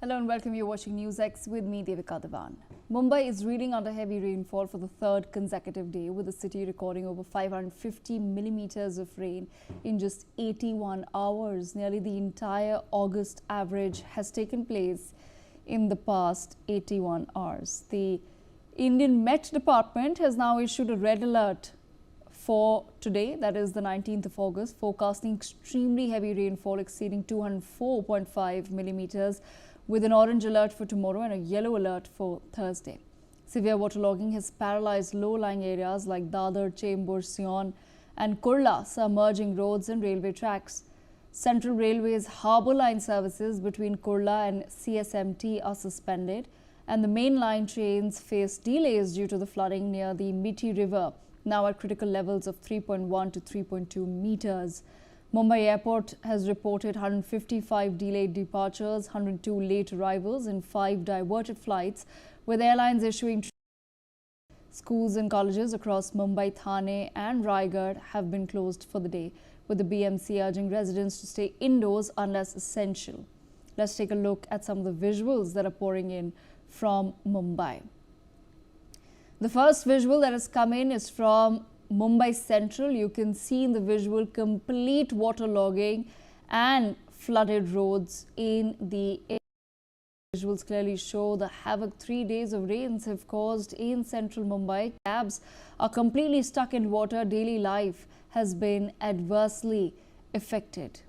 Hello and welcome. You're watching NewsX with me, Devika Devan. Mumbai is reeling under heavy rainfall for the third consecutive day, with the city recording over 550 millimeters of rain in just 81 hours. Nearly the entire August average has taken place in the past 81 hours. The Indian Met Department has now issued a red alert for today, that is the 19th of August, forecasting extremely heavy rainfall exceeding 204.5 millimeters, with an orange alert for tomorrow and a yellow alert for Thursday. Severe waterlogging has paralyzed low-lying areas like Dadar, Chembur, Sion and Kurla, submerging roads and railway tracks. Central Railway's harbour line services between Kurla and CSMT are suspended, and the main line trains face delays due to the flooding near the Miti River, now at critical levels of 3.1 to 3.2 meters. Mumbai Airport has reported 155 delayed departures, 102 late arrivals and 5 diverted flights, with airlines issuing. Schools and colleges across Mumbai, Thane and Raigad have been closed for the day, with the BMC urging residents to stay indoors unless essential. Let's take a look at some of the visuals that are pouring in from Mumbai. The first visual that has come in is from Mumbai Central. You can see in the visual complete waterlogging and flooded roads in the area. Visuals clearly show the havoc 3 days of rains have caused in central Mumbai. Cabs are completely stuck in water. Daily life has been adversely affected.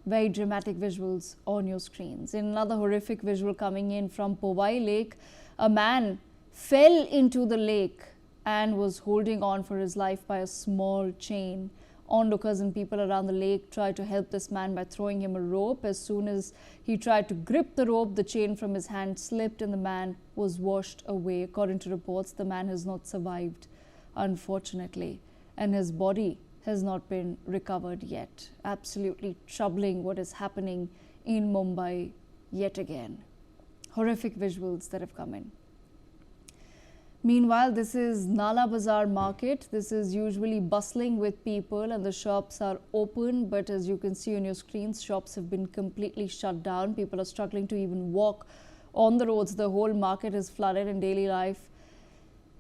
Very dramatic visuals on your screens. In another horrific visual coming in from Powai Lake, a man fell into the lake and was holding on for his life by a small chain. Onlookers and people around the lake tried to help this man by throwing him a rope. As soon as he tried to grip the rope, the chain from his hand slipped and the man was washed away. According to reports, the man has not survived, unfortunately, and his body has not been recovered yet. Absolutely troubling what is happening in Mumbai yet again. Horrific visuals that have come in. Meanwhile, this is Nala Bazar market. This is usually bustling with people and the shops are open, but as you can see on your screens, shops have been completely shut down. People are struggling to even walk on the roads. The whole market is flooded and daily life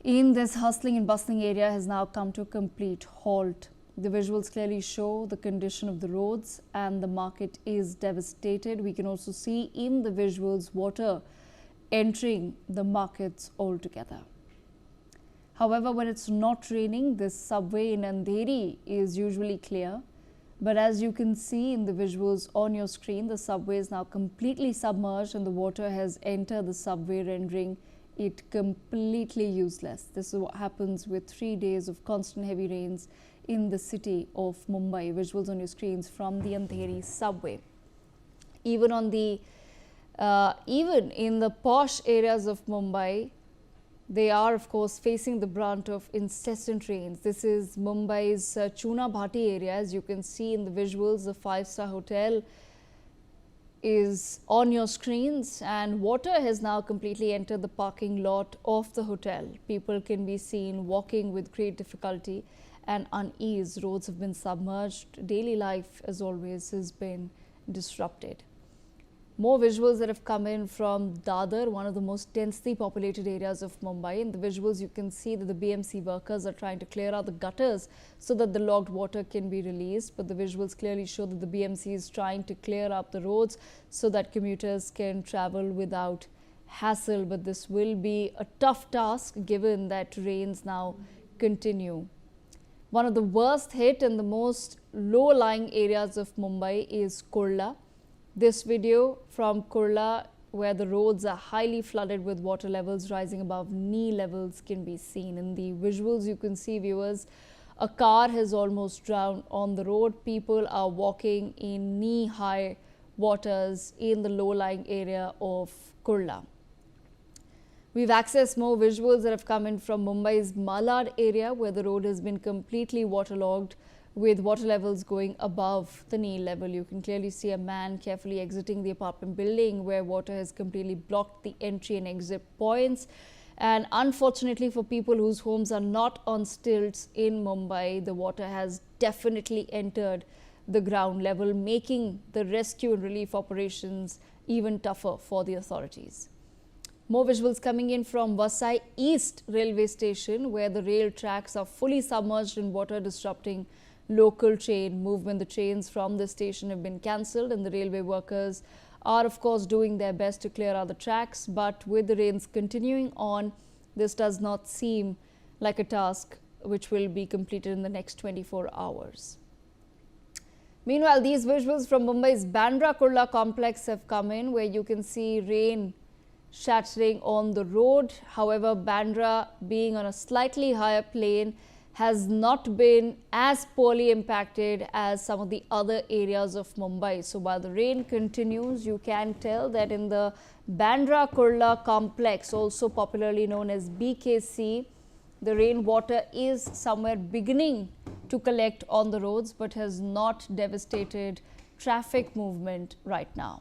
in this hustling and bustling area has now come to a complete halt. The visuals clearly show the condition of the roads and the market is devastated. We can also see in the visuals water entering the markets altogether. However, when it's not raining, this subway in Andheri is usually clear. But as you can see in the visuals on your screen, the subway is now completely submerged and the water has entered the subway, rendering it completely useless. This is what happens with 3 days of constant heavy rains in the city of Mumbai. Visuals on your screens from the Andheri subway. Even in the posh areas of Mumbai, they are, of course, facing the brunt of incessant rains. This is Mumbai's Chunabahi area. As you can see in the visuals, the 5-star hotel is on your screens and water has now completely entered the parking lot of the hotel. People can be seen walking with great difficulty and unease. Roads have been submerged. Daily life, as always, has been disrupted. More visuals that have come in from Dadar, one of the most densely populated areas of Mumbai. In the visuals, you can see that the BMC workers are trying to clear out the gutters so that the logged water can be released. But the visuals clearly show that the BMC is trying to clear up the roads so that commuters can travel without hassle. But this will be a tough task given that rains now continue. One of the worst hit and the most low-lying areas of Mumbai is Kurla. This video from Kurla, where the roads are highly flooded with water levels rising above knee levels, can be seen. In the visuals, you can see, viewers, a car has almost drowned on the road. People are walking in knee-high waters in the low-lying area of Kurla. We've accessed more visuals that have come in from Mumbai's Malad area, where the road has been completely waterlogged, with water levels going above the knee level. You can clearly see a man carefully exiting the apartment building where water has completely blocked the entry and exit points. And unfortunately for people whose homes are not on stilts in Mumbai, the water has definitely entered the ground level, making the rescue and relief operations even tougher for the authorities. More visuals coming in from Vasai East railway station, where the rail tracks are fully submerged in water, disrupting local train movement. The trains from the station have been cancelled, and the railway workers are of course doing their best to clear out the tracks. But with the rains continuing on, this does not seem like a task which will be completed in the next 24 hours. Meanwhile, these visuals from Mumbai's Bandra Kurla complex have come in, where you can see rain shattering on the road. However, Bandra, being on a slightly higher plane, has not been as poorly impacted as some of the other areas of Mumbai. So while the rain continues, you can tell that in the Bandra Kurla complex, also popularly known as BKC, the rainwater is somewhere beginning to collect on the roads, but has not devastated traffic movement right now.